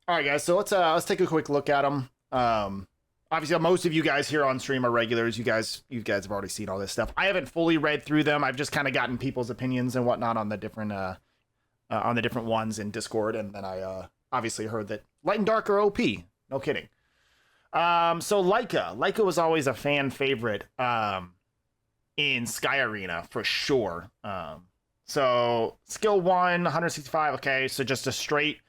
All right, guys. So let's take a quick look at them. Obviously, most of you guys here on stream are regulars. You guys have already seen all this stuff. I haven't fully read through them. I've just kind of gotten people's opinions and whatnot on the different ones in Discord, and then I obviously heard that Light and Dark are OP. No kidding. So Leica was always a fan favorite in Sky Arena for sure. So skill 1, 165. Okay, so just a straight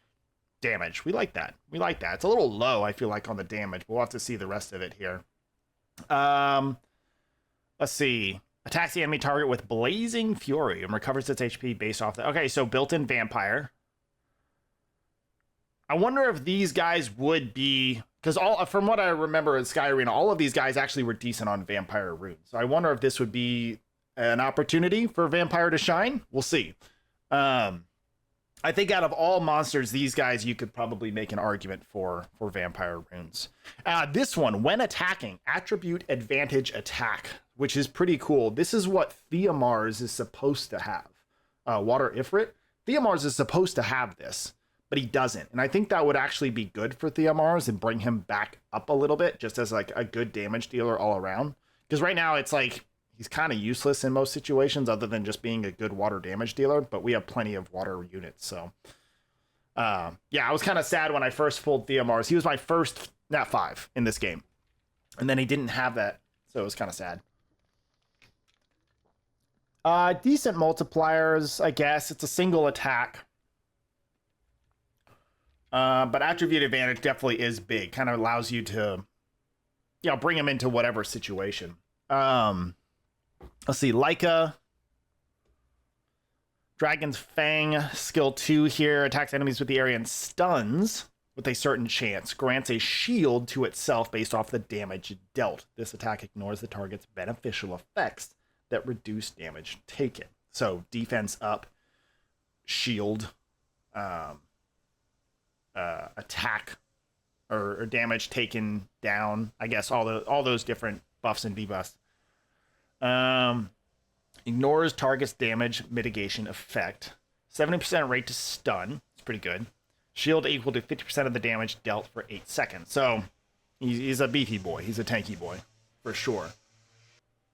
damage. We like that. It's a little low, I feel like, on the damage. We'll have to see the rest of it here. Let's see. Attacks the enemy target with Blazing Fury and recovers its HP based off that. Okay, so built-in vampire. I wonder if these guys would be, because from what I remember in Sky Arena, all of these guys actually were decent on vampire runes. So I wonder if this would be an opportunity for vampire to shine. We'll see. I think out of all monsters, these guys, you could probably make an argument for vampire runes. This one, when attacking, attribute advantage attack, which is pretty cool. This is what Theomars is supposed to have. Water Ifrit. Theomars is supposed to have this, but he doesn't. And I think that would actually be good for Theomars and bring him back up a little bit, just as like a good damage dealer all around. Because right now it's like, he's kind of useless in most situations other than just being a good water damage dealer, but we have plenty of water units, so... yeah, I was kind of sad when I first pulled Theomars. He was my first Nat 5 in this game. And then he didn't have that, so it was kind of sad. Decent multipliers, I guess. It's a single attack. But attribute advantage definitely is big. Kind of allows you to, bring him into whatever situation. Let's see, Leica. Dragon's Fang, skill 2 here. Attacks enemies with the area and stuns with a certain chance. Grants a shield to itself based off the damage dealt. This attack ignores the target's beneficial effects that reduce damage taken. So defense up, shield, attack, or damage taken down. I guess all those different buffs and debuffs. Ignores target's damage mitigation effect. 70% rate to stun. It's pretty good. Shield equal to 50% of the damage dealt for 8 seconds. So he's a beefy boy. He's a tanky boy for sure.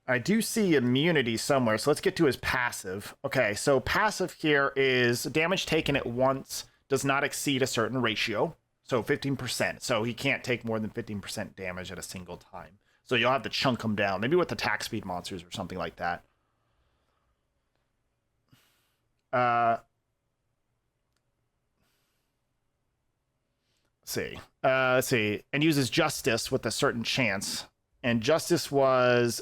I do see immunity somewhere, so let's get to his passive. Okay, so passive here is damage taken at once does not exceed a certain ratio. So 15%. So he can't take more than 15% damage at a single time. So you'll have to chunk him down, maybe with attack speed monsters or something like that. Let's see. And uses Justice with a certain chance. And Justice was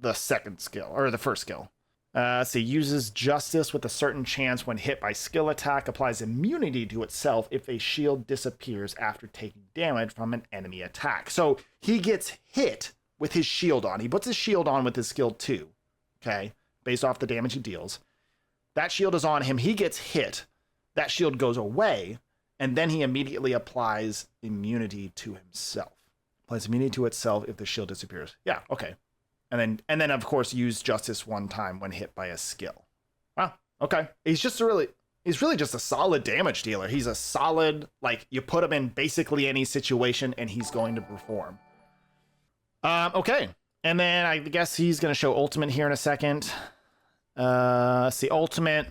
the second skill, or the first skill. Let's see. Uses Justice with a certain chance when hit by skill attack. Applies immunity to itself if a shield disappears after taking damage from an enemy attack. So he gets hit with his shield on. He puts his shield on with his skill 2. Okay? Based off the damage he deals. That shield is on him. He gets hit. That shield goes away. And then he immediately applies immunity to himself. Applies immunity to itself if the shield disappears. Yeah, okay. And then of course use Justice one time when hit by a skill. Wow, okay. He's really just a solid damage dealer. He's a solid, like, you put him in basically any situation and he's going to perform. Okay. And then I guess he's going to show ultimate here in a second. Let's see, ultimate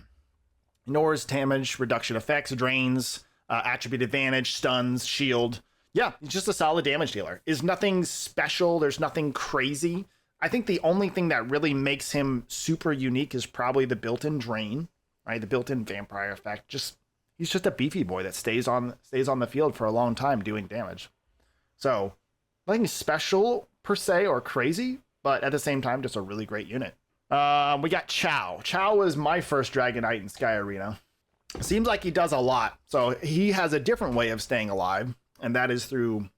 ignores damage reduction effects, drains, attribute advantage, stuns, shield. Yeah, he's just a solid damage dealer. Is nothing special. There's nothing crazy. I think the only thing that really makes him super unique is probably the built-in drain, right? The built-in vampire effect. He's just a beefy boy that stays on the field for a long time doing damage. So nothing special per se or crazy, but at the same time, just a really great unit. We got Chow. Chow was my first Dragonite in Sky Arena. Seems like he does a lot. So he has a different way of staying alive, and that is through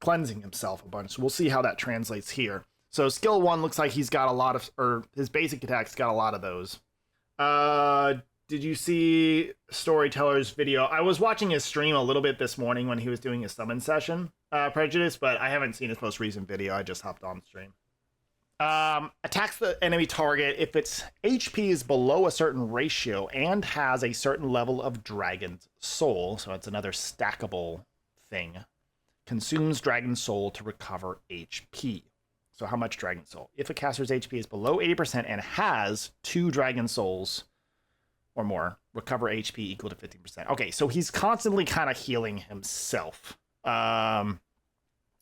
cleansing himself a bunch. So we'll see how that translates here. So skill 1 looks like he's got a lot of, or his basic attack's got a lot of those. Did you see Storyteller's video? I was watching his stream a little bit this morning when he was doing his summon session, Prejudice, but I haven't seen his most recent video. I just hopped on the stream. Attacks the enemy target if its HP is below a certain ratio and has a certain level of Dragon's Soul. So it's another stackable thing. Consumes Dragon Soul to recover HP. So how much Dragon Soul? If a caster's HP is below 80% and has 2 Dragon Souls or more, recover HP equal to 15%. Okay, so he's constantly kind of healing himself. And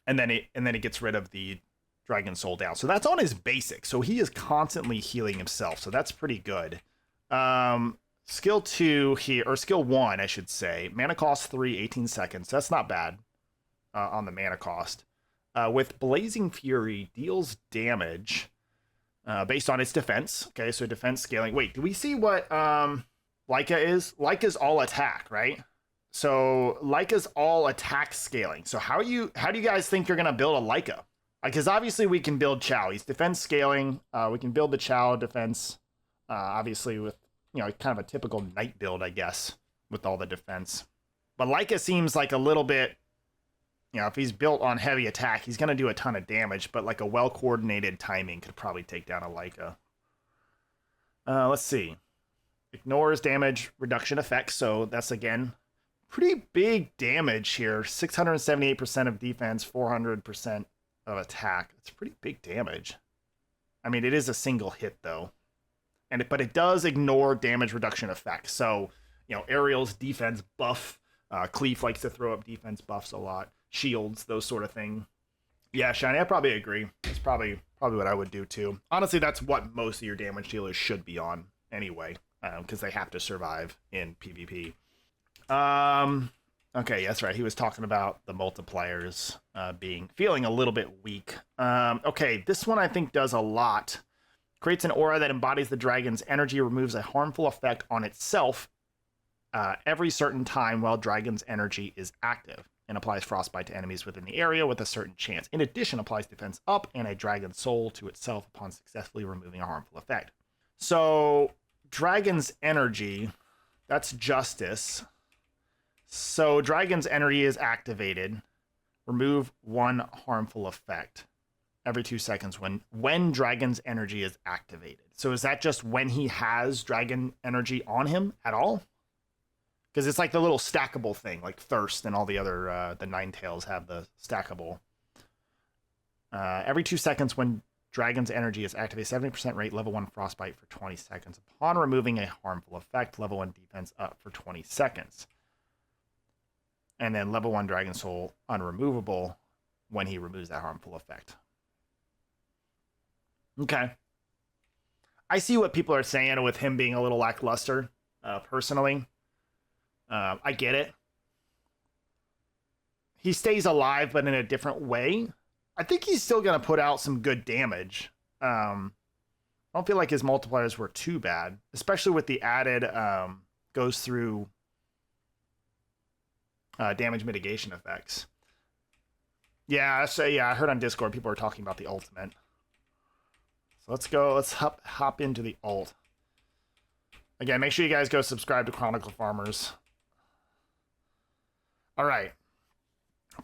then it gets rid of the Dragon Soul down. So that's on his basic. So he is constantly healing himself. So that's pretty good. Skill 2 here, or skill 1, I should say. Mana cost 3, 18 seconds. That's not bad on the mana cost. With Blazing Fury, deals damage based on its defense. Okay, so defense scaling. Wait, do we see what Leica is? Leica's all attack, right? So Leica's all attack scaling. So how do you guys think you're gonna build a Leica? Because obviously we can build Chow. He's defense scaling. We can build the Chow defense, obviously with kind of a typical knight build, I guess, with all the defense. But Leica seems like a little bit. If he's built on heavy attack, he's going to do a ton of damage, but like a well-coordinated timing could probably take down a Leica. Let's see. Ignores damage reduction effects, so that's, again, pretty big damage here. 678% of defense, 400% of attack. It's pretty big damage. I mean, it is a single hit, though. But it does ignore damage reduction effects. So, Ariel's defense buff. Cleef likes to throw up defense buffs a lot. Shields, those sort of thing. Yeah, Shiny, I probably agree. That's probably what I would do too. Honestly, that's what most of your damage dealers should be on anyway, because they have to survive in PvP. Okay, that's right. He was talking about the multipliers feeling a little bit weak. Okay, this one I think does a lot. Creates an aura that embodies the dragon's energy, removes a harmful effect on itself every certain time while dragon's energy is active, and applies frostbite to enemies within the area with a certain chance. In addition, applies defense up and a dragon soul to itself upon successfully removing a harmful effect. So dragon's energy, that's justice. So dragon's energy is activated. Remove 1 harmful effect every 2 seconds when dragon's energy is activated. So is that just when he has dragon energy on him at all? Because it's like the little stackable thing, like Thirst and all the other, the Ninetales have the stackable. Every 2 seconds when dragon's energy is activated, 70% rate, level 1 frostbite for 20 seconds. Upon removing a harmful effect, level 1 defense up for 20 seconds. And then level 1 dragon soul unremovable when he removes that harmful effect. Okay. I see what people are saying with him being a little lackluster, personally. I get it. He stays alive, but in a different way. I think he's still going to put out some good damage. I don't feel like his multipliers were too bad, especially with the added goes through damage mitigation effects. Yeah, I heard on Discord people are talking about the ultimate. So let's hop into the ult. Again, make sure you guys go subscribe to Chronicle Farmers. All right.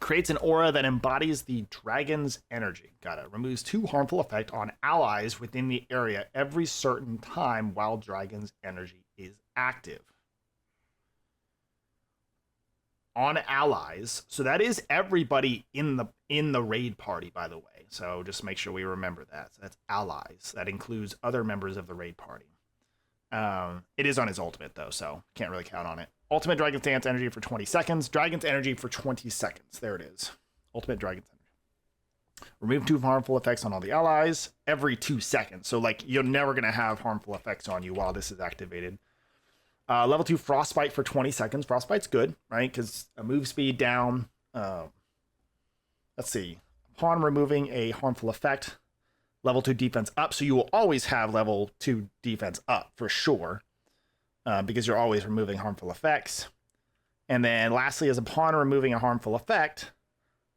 Creates an aura that embodies the dragon's energy. Got it. Removes 2 harmful effects on allies within the area every certain time while dragon's energy is active. On allies. So that is everybody in the raid party, by the way. So just make sure we remember that. So that's allies. That includes other members of the raid party. It is on his ultimate, though, so can't really count on it. Ultimate Dragon's Dance energy for 20 seconds. Dragon's energy for 20 seconds. There it is. Ultimate Dragon's energy. Remove 2 harmful effects on all the allies every 2 seconds. So, like, you're never going to have harmful effects on you while this is activated. Level 2 Frostbite for 20 seconds. Frostbite's good, right? Because a move speed down. Let's see. Upon removing a harmful effect, level 2 defense up. So you will always have level 2 defense up for sure. Because you're always removing harmful effects. And then lastly is upon removing a harmful effect,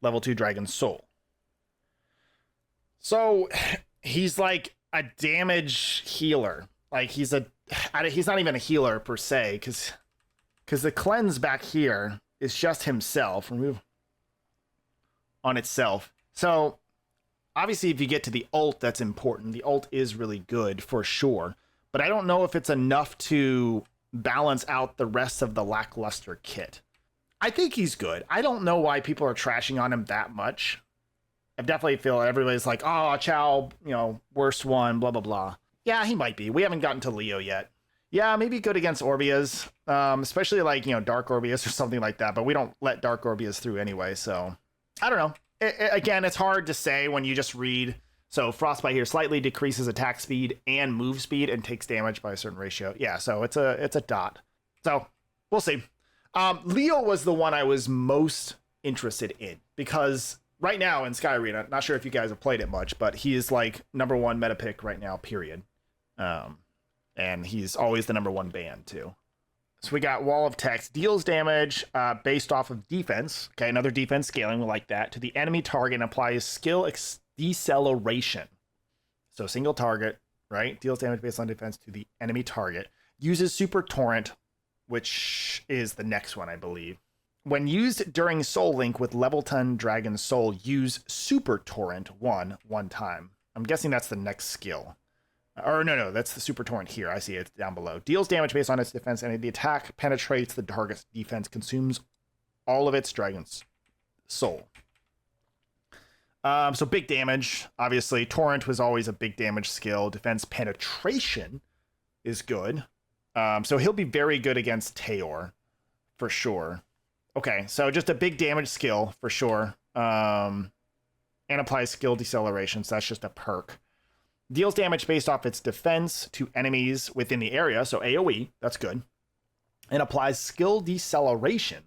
level 2 Dragon Soul. So he's like a damage healer. Like he's not even a healer per se, because the cleanse back here is just himself. Remove on itself. So Obviously, if you get to the ult, that's important. The ult is really good for sure. But I don't know if it's enough to balance out the rest of the lackluster kit. I think he's good. I don't know why people are trashing on him that much. I definitely feel everybody's like, oh, Chow, worst one, blah, blah, blah. Yeah, he might be. We haven't gotten to Leo yet. Yeah, maybe good against Orbeas, especially like, Dark Orbeas or something like that. But we don't let Dark Orbeas through anyway, so I don't know. Again, it's hard to say when you just read. So Frostbite here slightly decreases attack speed and move speed and takes damage by a certain ratio. Yeah, so it's a dot. So we'll see. Leo was the one I was most interested in because right now in Sky Arena, not sure if you guys have played it much, but he is like #1 meta pick right now, period. And he's always the #1 ban too. So we got Wall of Text, deals damage based off of defense. Okay, another defense scaling, we like that. To the enemy target and applies skill deceleration. So single target, right? Deals damage based on defense to the enemy target. Uses Super Torrent, which is the next one, I believe. When used during Soul Link with level 10 Dragon Soul, use Super Torrent one time. I'm guessing that's the next skill. Or no, that's the Super Torrent here. I see it down below. Deals damage based on its defense, and the attack penetrates the target's defense, consumes all of its Dragon's Soul. So big damage, obviously. Torrent was always a big damage skill. Defense penetration is good. So he'll be very good against Taeor, for sure. Okay, so just a big damage skill, for sure. And applies skill deceleration, so that's just a perk. Deals damage based off its defense to enemies within the area, so AoE, that's good. And applies skill deceleration,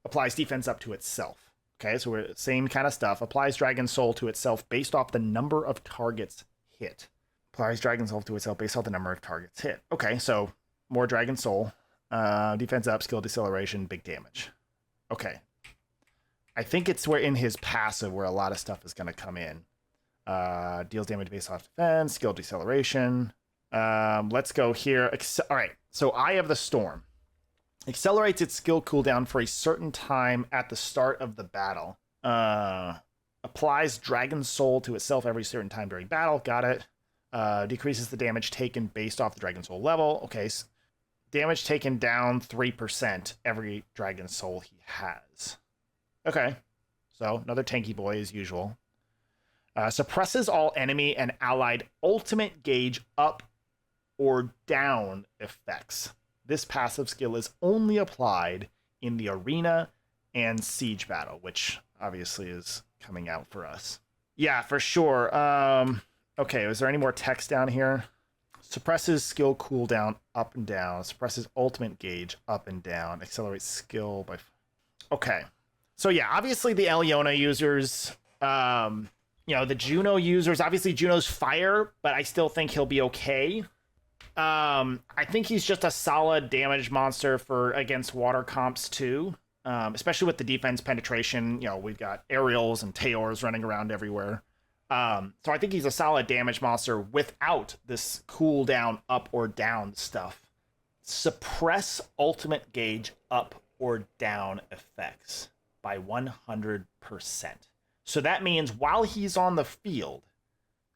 applies defense up to itself. Okay, so we're same kind of stuff. Applies Dragon Soul to itself based off the number of targets hit. Applies Dragon Soul to itself based off the number of targets hit. Okay, so more Dragon Soul. Defense up, skill deceleration, big damage. Okay. I think it's where in his passive where a lot of stuff is going to come in. Deals damage based off defense, skill deceleration. Let's go here. All right, so Eye of the Storm. Accelerates its skill cooldown for a certain time at the start of the battle. Applies Dragon Soul to itself every certain time during battle. Got it. Decreases the damage taken based off the Dragon Soul level. Okay, so damage taken down 3% every Dragon Soul he has. Okay, so another tanky boy as usual. Suppresses all enemy and allied ultimate gauge up or down effects. This passive skill is only applied in the arena and siege battle, which obviously is coming out for us. Yeah, for sure. Okay, is there any more text down here? Suppresses skill cooldown up and down. Suppresses ultimate gauge up and down. Accelerates skill by... Okay. So yeah, obviously the Eliona users... the Juno users, obviously Juno's fire, but I still think he'll be okay. I think he's just a solid damage monster for against water comps too, especially with the defense penetration. We've got aerials and Taeors running around everywhere. So I think he's a solid damage monster without this cooldown up or down stuff. Suppress ultimate gauge up or down effects by 100%. So that means while he's on the field,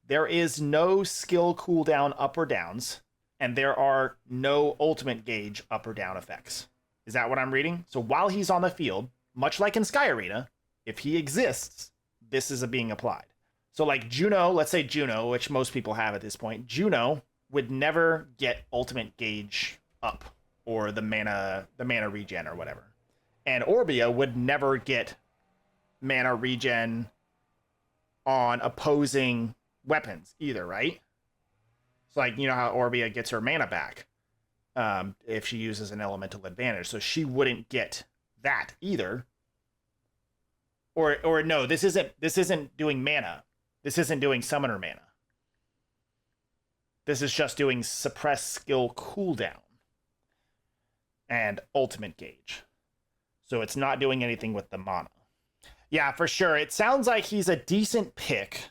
there is no skill cooldown up or downs, and there are no ultimate gauge up or down effects. Is that what I'm reading? So while he's on the field, much like in Sky Arena, if he exists, this is being applied. So like Juno, let's say Juno, which most people have at this point, Juno would never get ultimate gauge up or the mana regen or whatever. And Orbia would never get mana regen on opposing weapons either, right? It's like, how Orbia gets her mana back if she uses an elemental advantage. So she wouldn't get that either. Or no, this isn't doing mana. This isn't doing summoner mana. This is just doing suppress skill cooldown and ultimate gauge. So it's not doing anything with the mana. Yeah, for sure. It sounds like he's a decent pick.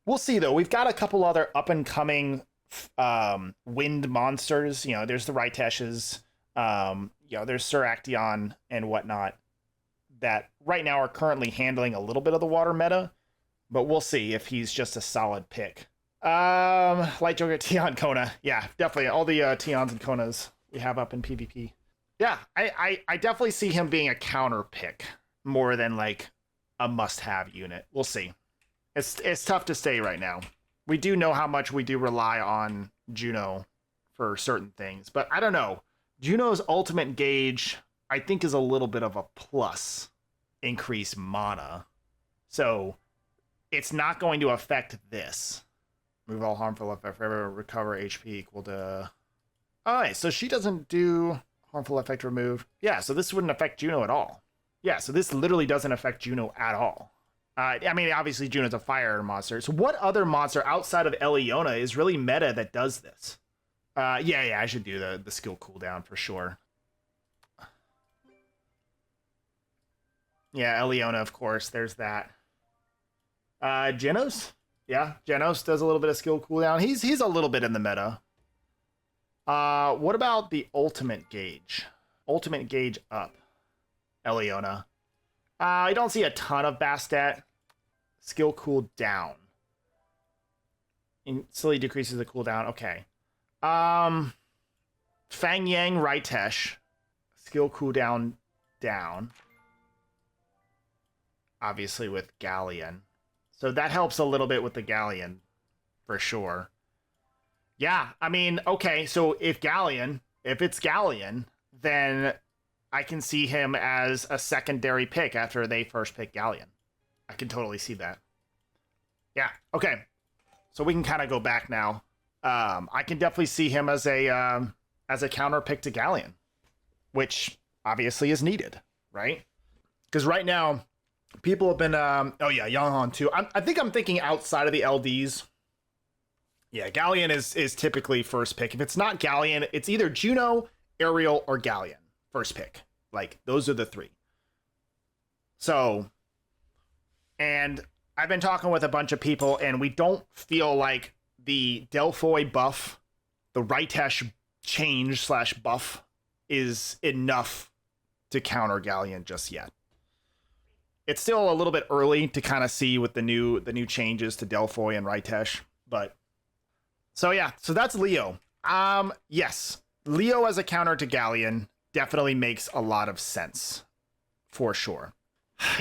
We'll see, though. We've got a couple other up-and-coming wind monsters. There's the Ryteshes. There's Sir Acteon and whatnot that right now are currently handling a little bit of the water meta. But we'll see if he's just a solid pick. Light Joker, Tion, Kona. Yeah, definitely. All the Tions and Konas we have up in PvP. Yeah, I definitely see him being a counter pick more than like a must-have unit. We'll see. It's tough to say right now. We do know how much we do rely on Juno for certain things, but I don't know. Juno's ultimate gauge, I think, is a little bit of a plus. Increase mana. So it's not going to affect this. Remove all harmful effect forever, recover HP equal to... Alright, so she doesn't do harmful effect remove. Yeah, so this wouldn't affect Juno at all. Yeah, so this literally doesn't affect Juno at all. I mean, obviously Juno's a fire monster. So what other monster outside of Eliona is really meta that does this? Yeah, I should do the skill cooldown for sure. Yeah, Eliona, of course, there's that. Genos? Yeah, Genos does a little bit of skill cooldown. He's a little bit in the meta. What about the ultimate gauge? Ultimate gauge up. Eliona. I don't see a ton of Bastet. Skill cooldown. Instantly decreases the cooldown. Okay. Fang Yang Raitesh. Skill cooldown down. Obviously with Galleon. So that helps a little bit with the Galleon. For sure. Yeah, I mean, okay, so if it's Galleon, then I can see him as a secondary pick after they first pick Galleon. I can totally see that. Yeah, okay. So we can kind of go back now. I can definitely see him as a counter pick to Galleon, which obviously is needed, right? Because right now, people have been... oh yeah, Yanghan too. I think I'm thinking outside of the LDs. Yeah, Galleon is typically first pick. If it's not Galleon, it's either Juno, Ariel, or Galleon. First pick. Like, those are the three. So, and I've been talking with a bunch of people, and we don't feel like the Delphoid buff, the Raitesh change / buff, is enough to counter Galleon just yet. It's still a little bit early to kind of see with the new changes to Delphoid and Raitesh, but... So yeah, so that's Leo. Yes, Leo as a counter to Galleon definitely makes a lot of sense, for sure.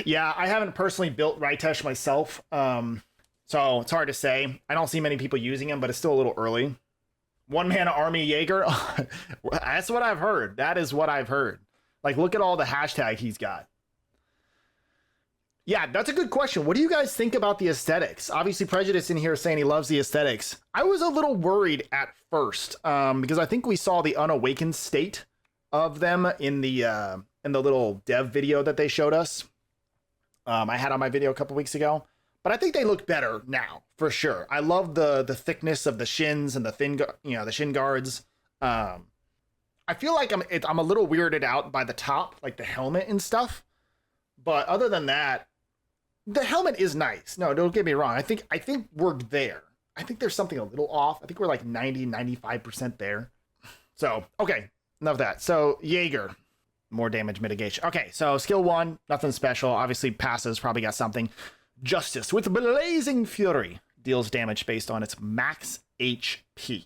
Yeah, I haven't personally built Raitesh myself, so it's hard to say. I don't see many people using him, but it's still a little early. One-man army Jaeger, that's what I've heard. That is what I've heard. Like, look at all the hashtag he's got. Yeah, that's a good question. What do you guys think about the aesthetics? Obviously, Prejudice in here saying he loves the aesthetics. I was a little worried at first because I think we saw the unawakened state of them in the little dev video that they showed us. I had on my video a couple weeks ago, but I think they look better now for sure. I love the thickness of the shins and the thin, the shin guards. I feel like I'm a little weirded out by the top, like the helmet and stuff. But other than that, the helmet is nice. No, don't get me wrong. I think we're there. I think there's something a little off. I think we're like 95% there. So, okay, enough of that. So, Jaeger, more damage mitigation. Okay, so skill 1, nothing special. Obviously, passes, probably got something. Justice with Blazing Fury deals damage based on its max HP.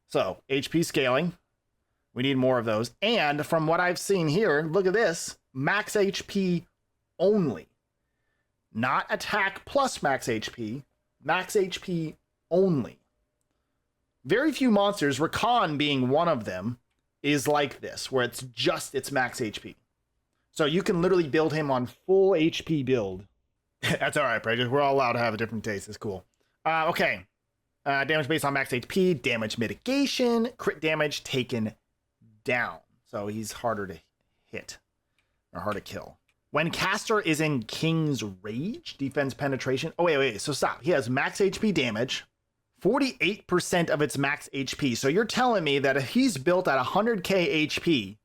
So, HP scaling. We need more of those. And from what I've seen here, look at this. Max HP only. Not attack plus max HP. Max HP only. Very few monsters, Rakan being one of them, is like this, where it's just its max HP. So you can literally build him on full HP build. That's all right, Prejudice. We're all allowed to have a different taste. It's cool. Okay. Damage based on max HP. Damage mitigation. Crit damage taken down. So he's harder to hit. Or hard to kill. When caster is in King's Rage, defense penetration. Oh, wait. So stop. He has max HP damage. 48% of its max HP. So you're telling me that if he's built at 100k HP,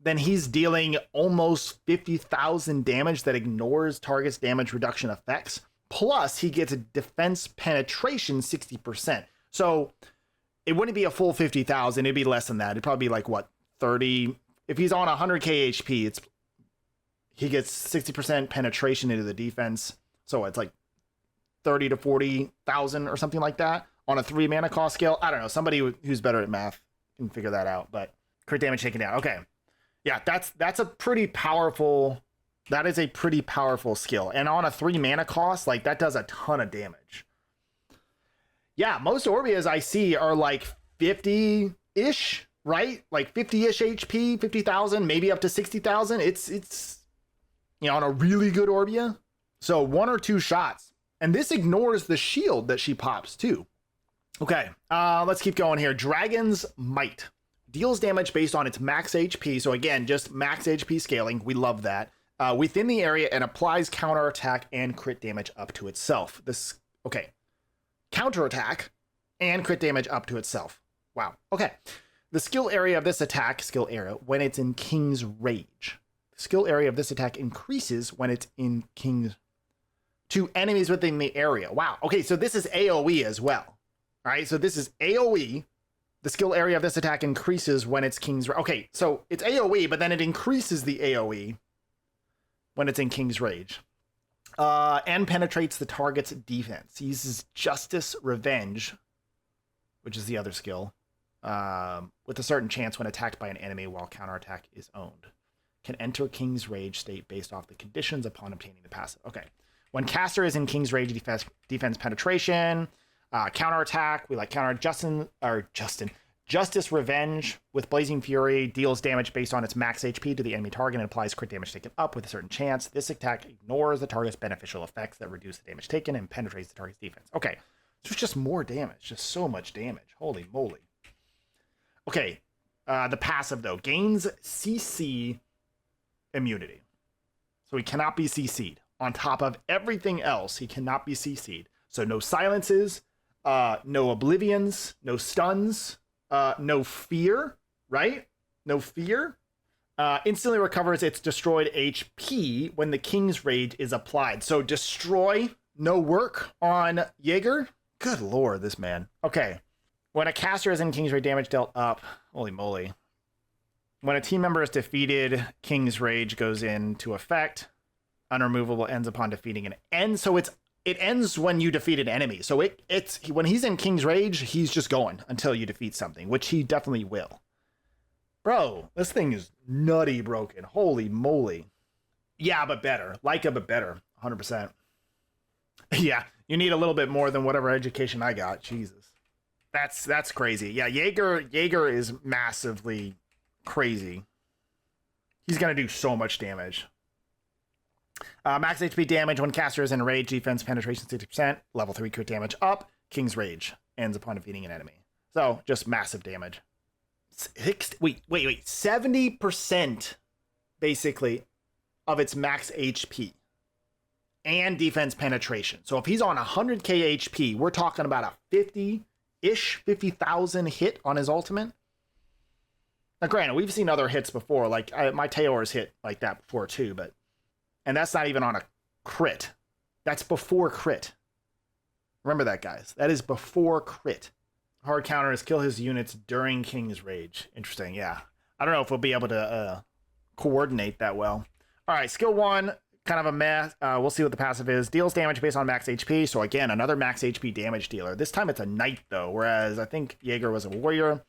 then he's dealing almost 50,000 damage that ignores target's damage reduction effects. Plus, he gets a defense penetration 60%. So it wouldn't be a full 50,000. It'd be less than that. It'd probably be like, what, 30? If he's on 100k HP, he gets 60% penetration into the defense. So it's like 30 to 40,000 or something like that on a 3 mana cost scale. I don't know. Somebody who's better at math can figure that out. But crit damage taken down. Okay, yeah, that's a pretty powerful. That is a pretty powerful skill, and on a 3 mana cost, like that does a ton of damage. Yeah, most Orbeas I see are like 50-ish, right? Like 50-ish HP, 50,000, maybe up to 60,000. It's on a really good Orbea. So 1 or 2 shots. And this ignores the shield that she pops too. Okay, let's keep going here. Dragon's Might. Deals damage based on its max HP. So again, just max HP scaling. We love that. Within the area and applies counterattack and crit damage up to itself. Counterattack and crit damage up to itself. Wow. Okay. The skill area of this attack, when it's in King's Rage. The skill area of this attack increases when it's in King's... to enemies within the area. Wow. Okay, so this is AoE as well. All right, so this is AoE. The skill area of this attack increases when it's King's... Okay, so it's AoE, but then it increases the AoE when it's in King's Rage. And penetrates the target's defense. He uses Justice Revenge, which is the other skill, with a certain chance when attacked by an enemy while counterattack is owned. Can enter King's Rage state based off the conditions upon obtaining the passive. Okay. When caster is in King's Rage, defense penetration, counterattack, we like Justice Revenge with Blazing Fury, deals damage based on its max HP to the enemy target and applies crit damage taken up with a certain chance. This attack ignores the target's beneficial effects that reduce the damage taken and penetrates the target's defense. Okay, so it's just more damage, just so much damage. Holy moly. Okay, the passive though, gains CC immunity. So he cannot be CC'd. On top of everything else, he cannot be CC'd. So no silences, no oblivions, no stuns, no fear, right? No fear. Instantly recovers its destroyed HP when the King's Rage is applied. So destroy, no work on Jaeger. Good lord, this man. Okay. When a caster is in King's Rage, damage dealt up. Holy moly. When a team member is defeated, King's Rage goes into effect. Unremovable ends upon defeating an end. So it ends when you defeat an enemy. So it's when he's in King's Rage, he's just going until you defeat something, which he definitely will. Bro, this thing is nutty broken. Holy moly. Yeah, but better. Leica, but better. 100%. Yeah, you need a little bit more than whatever education I got. Jesus. That's crazy. Yeah, Jaeger is massively crazy. He's going to do so much damage. Max HP damage when caster is in rage, defense penetration 60%, level 3 crit damage up, King's Rage ends upon defeating an enemy. So just massive damage. Wait, 70% basically of its max HP and defense penetration. So if he's on 100k HP, we're talking about a 50,000 hit on his ultimate. Now granted, we've seen other hits before, like my Teor's hit like that before too, and that's not even on a crit. That's before crit. Remember that, guys. That is before crit. Hard counter is kill his units during King's Rage. Interesting, yeah. I don't know if we'll be able to coordinate that well. All right, skill 1, kind of a mess. We'll see what the passive is. Deals damage based on max HP. So again, another max HP damage dealer. This time it's a knight, though, whereas I think Jaeger was a warrior.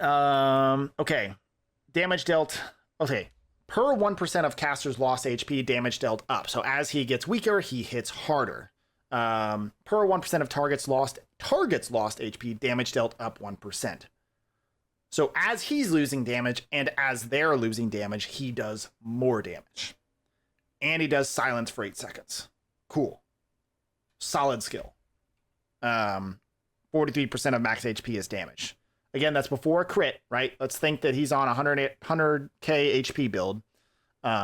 Okay. Damage dealt. Okay. Per 1% of caster's lost HP, damage dealt up. So as he gets weaker, he hits harder. Per 1% of targets lost HP, damage dealt up 1%. So as he's losing damage and as they're losing damage, he does more damage. And he does silence for 8 seconds. Cool. Solid skill. 43% of max HP is damage. Again, that's before a crit, right? Let's think that he's on a 100k HP build.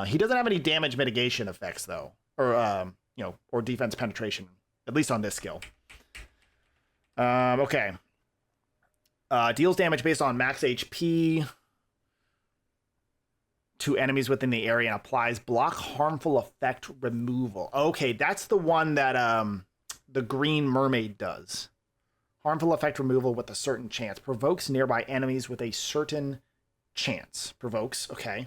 He doesn't have any damage mitigation effects, though. Or defense penetration. At least on this skill. Okay. Deals damage based on max HP to enemies within the area and applies block harmful effect removal. Okay, that's the one that the Green Mermaid does. Harmful effect removal with a certain chance. Provokes nearby enemies with a certain chance. Provokes, okay.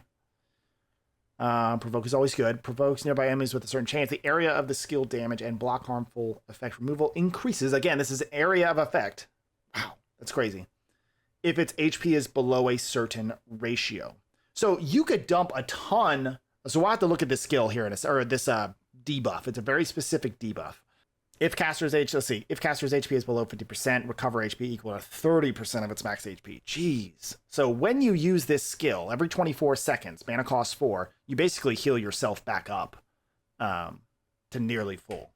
Provoke is always good. Provokes nearby enemies with a certain chance. The area of the skill damage and block harmful effect removal increases. Again, this is area of effect. Wow, that's crazy. If its HP is below a certain ratio. So you could dump a ton. So we'll have to look at this skill here, or this debuff. It's a very specific debuff. If caster's HP is below 50%, recover HP equal to 30% of its max HP. Jeez. So when you use this skill, every 24 seconds, mana cost 4, you basically heal yourself back up to nearly full.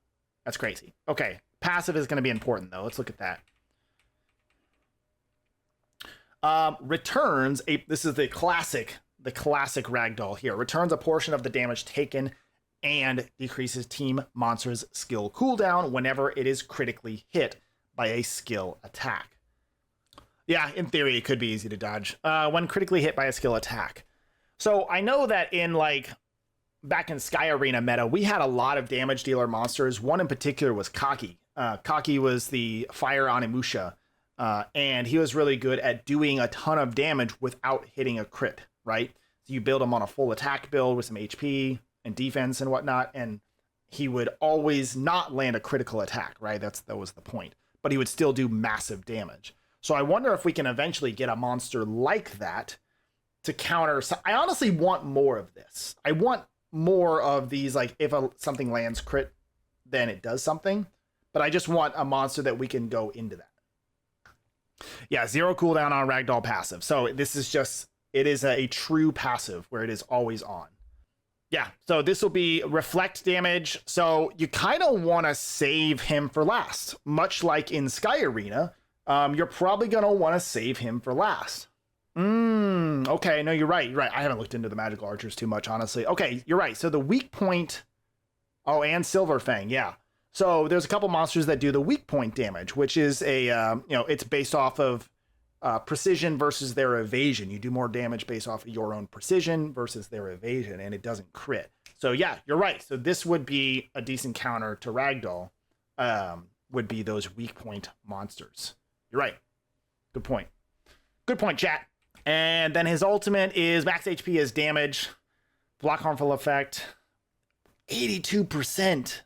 That's crazy. Okay, passive is going to be important, though. Let's look at that. Returns, this is the classic Ragdoll here. Returns a portion of the damage taken and decreases team monster's skill cooldown whenever it is critically hit by a skill attack. Yeah, in theory, it could be easy to dodge. When critically hit by a skill attack. So I know that in back in Sky Arena meta, we had a lot of damage dealer monsters. One in particular was Kaki. Kaki was the Fire Onimusha, and he was really good at doing a ton of damage without hitting a crit, right? So you build him on a full attack build with some HP and defense and whatnot, and he would always not land a critical attack, right? That was the point. But he would still do massive damage. So I wonder if we can eventually get a monster like that to counter. I honestly want more of this. I want more of these, if something lands crit, then it does something. But I just want a monster that we can go into that. Yeah, 0 cooldown on Ragdoll passive. So this is it is a true passive where it is always on. Yeah, so this will be reflect damage. So you kind of want to save him for last. Much like in Sky Arena, you're probably going to want to save him for last. Okay, no, you're right. I haven't looked into the magical archers too much, honestly. Okay, you're right. So the weak point... Oh, and Silver Fang, yeah. So there's a couple monsters that do the weak point damage, which is it's based off of precision versus their evasion. You do more damage based off of your own precision versus their evasion, and it doesn't crit. So yeah, you're right. So this would be a decent counter to Ragdoll, would be those weak point monsters. You're right. Good point. Good point, chat. And then his ultimate is max HP is damage, block harmful effect, 82%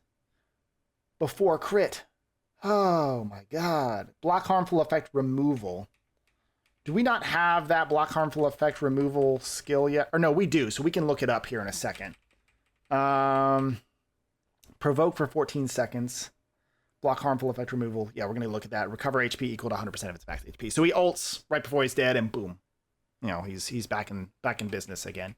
before crit. Oh my god. Block harmful effect removal. Do we not have that block harmful effect removal skill yet? Or no, we do, so we can look it up here in a second. Provoke for 14 seconds. Block harmful effect removal. Yeah, we're going to look at that. Recover HP equal to 100% of its max HP. So he ults right before he's dead, and boom. He's back in business again.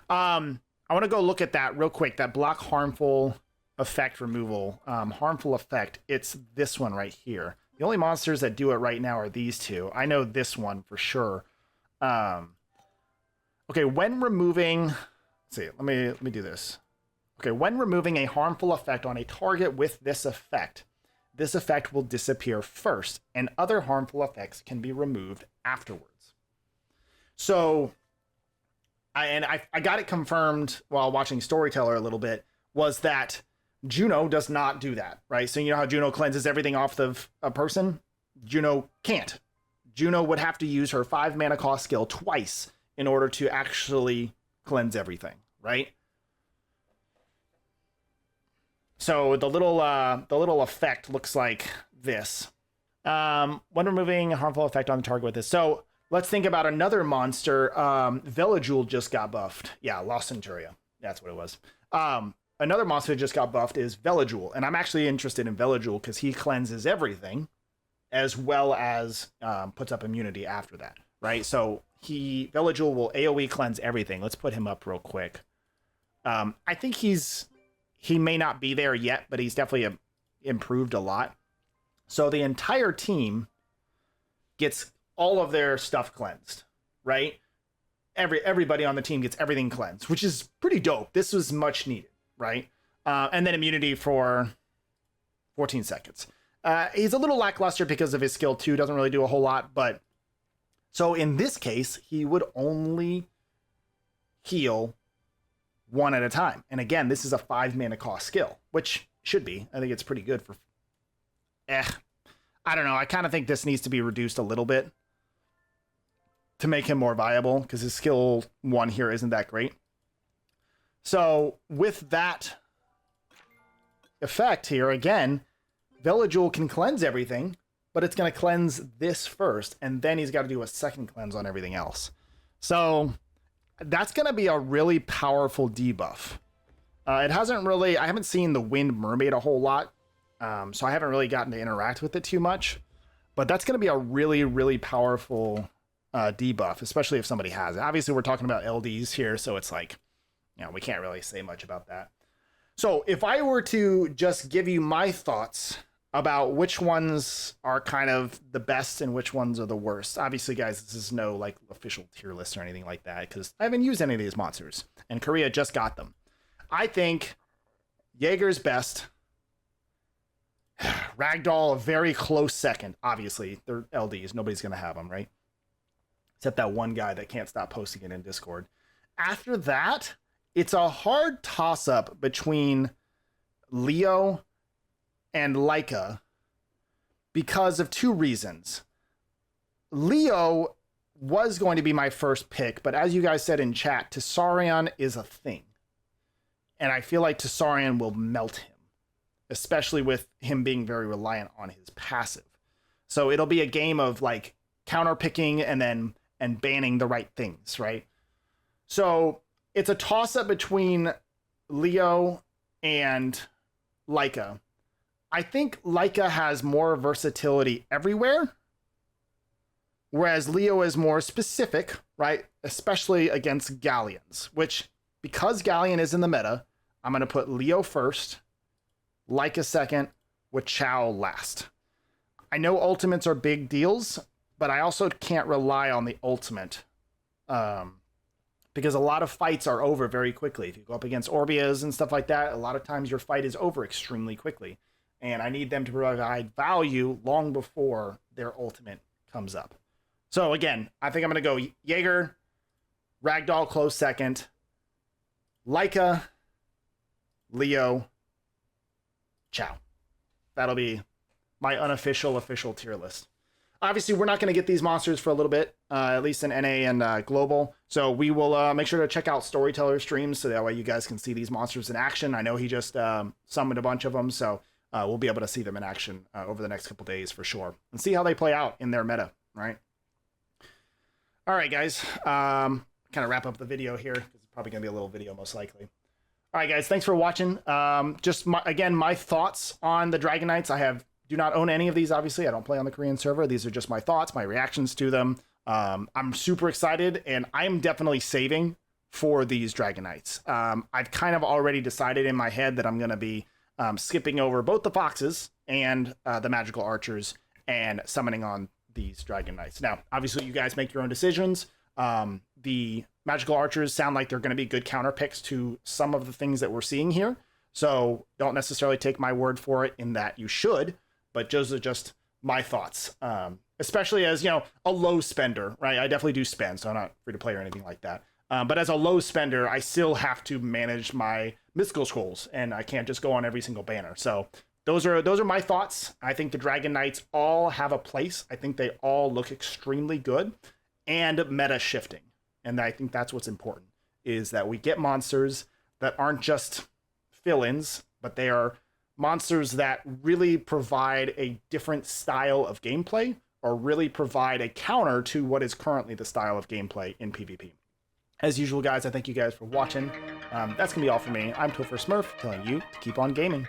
I want to go look at that real quick. That block harmful effect removal. Harmful effect. It's this one right here. The only monsters that do it right now are these two. I know this one for sure. Okay, when removing... Let's see, let me do this. Okay, when removing a harmful effect on a target with this effect will disappear first, and other harmful effects can be removed afterwards. So, I got it confirmed while watching Storyteller a little bit, was that Juno does not do that, right? So you know how Juno cleanses everything off of a person? Juno can't. Juno would have to use her 5 mana cost skill twice in order to actually cleanse everything, right? So the little effect looks like this. When removing a harmful effect on the target with this. So let's think about another monster. Velajul just got buffed. Yeah, Lost Centuria. That's what it was. Another monster that just got buffed is Velajul, and I'm actually interested in Velajul because he cleanses everything, as well as puts up immunity after that, right? So Velajul will AoE cleanse everything. Let's put him up real quick. I think he may not be there yet, but he's definitely improved a lot. So the entire team gets all of their stuff cleansed, right? Everybody on the team gets everything cleansed, which is pretty dope. This was much needed. Right? And then immunity for 14 seconds. He's a little lackluster because of his skill 2. Doesn't really do a whole lot. But so in this case, he would only heal one at a time. And again, this is a 5 mana cost skill, which should be. I think it's pretty good for... I don't know. I kind of think this needs to be reduced a little bit to make him more viable because his skill 1 here isn't that great. So with that effect here, again, Villagewell can cleanse everything, but it's going to cleanse this first, and then he's got to do a second cleanse on everything else. So that's going to be a really powerful debuff. It hasn't really, I haven't seen the Wind Mermaid a whole lot, so I haven't really gotten to interact with it too much, but that's going to be a really, really powerful debuff, especially if somebody has it. Obviously, we're talking about LDs here, so it's like, you know, we can't really say much about that. So if I were to just give you my thoughts about which ones are kind of the best and which ones are the worst. Obviously, guys, this is no like official tier list or anything like that because I haven't used any of these monsters and Korea just got them. I think Jaeger's best. Ragdoll, a very close second. Obviously, they're LDs. Nobody's going to have them, right? Except that one guy that can't stop posting it in Discord. After that, it's a hard toss-up between Leo and Leica because of two reasons. Leo was going to be my first pick, but as you guys said in chat, Tessarion is a thing. And I feel like Tessarion will melt him, especially with him being very reliant on his passive. So it'll be a game of like counter picking and banning the right things, right? So it's a toss-up between Leo and Leica. I think Leica has more versatility everywhere, whereas Leo is more specific, right? Especially against Galleons, which, because Galleon is in the meta, I'm going to put Leo first, Leica second, with Chow last. I know ultimates are big deals, but I also can't rely on the ultimate because a lot of fights are over very quickly. If you go up against Orbeas and stuff like that, a lot of times your fight is over extremely quickly. And I need them to provide value long before their ultimate comes up. So again, I think I'm going to go Jaeger, Ragdoll close second, Leica, Leo, Chow. That'll be my unofficial official tier list. Obviously, we're not going to get these monsters for a little bit, at least in NA and Global. So we will make sure to check out Storyteller streams so that way you guys can see these monsters in action. I know he just summoned a bunch of them, so we'll be able to see them in action over the next couple days for sure and see how they play out in their meta, right? All right, guys. Kind of wrap up the video here because it's probably going to be a little video most likely. All right, guys. Thanks for watching. Just again, my thoughts on the Dragon Knights. Do not own any of these, obviously. I don't play on the Korean server. These are just my thoughts, my reactions to them. I'm super excited, and I'm definitely saving for these Dragon Knights. I've kind of already decided in my head that I'm going to be skipping over both the Foxes and the Magical Archers and summoning on these Dragon Knights. Now, obviously, you guys make your own decisions. The Magical Archers sound like they're going to be good counter picks to some of the things that we're seeing here. So don't necessarily take my word for it in that you should, but those are just my thoughts. Especially as, you know, a low spender, right? I definitely do spend, so I'm not free to play or anything like that. But as a low spender, I still have to manage my mystical scrolls, and I can't just go on every single banner. So those are my thoughts. I think the Dragon Knights all have a place. I think they all look extremely good and meta shifting. And I think that's what's important, is that we get monsters that aren't just fill-ins, but they are monsters that really provide a different style of gameplay or really provide a counter to what is currently the style of gameplay in PvP. As usual, guys, I thank you guys for watching. That's going to be all for me. I'm Topher Smurf, telling you to keep on gaming.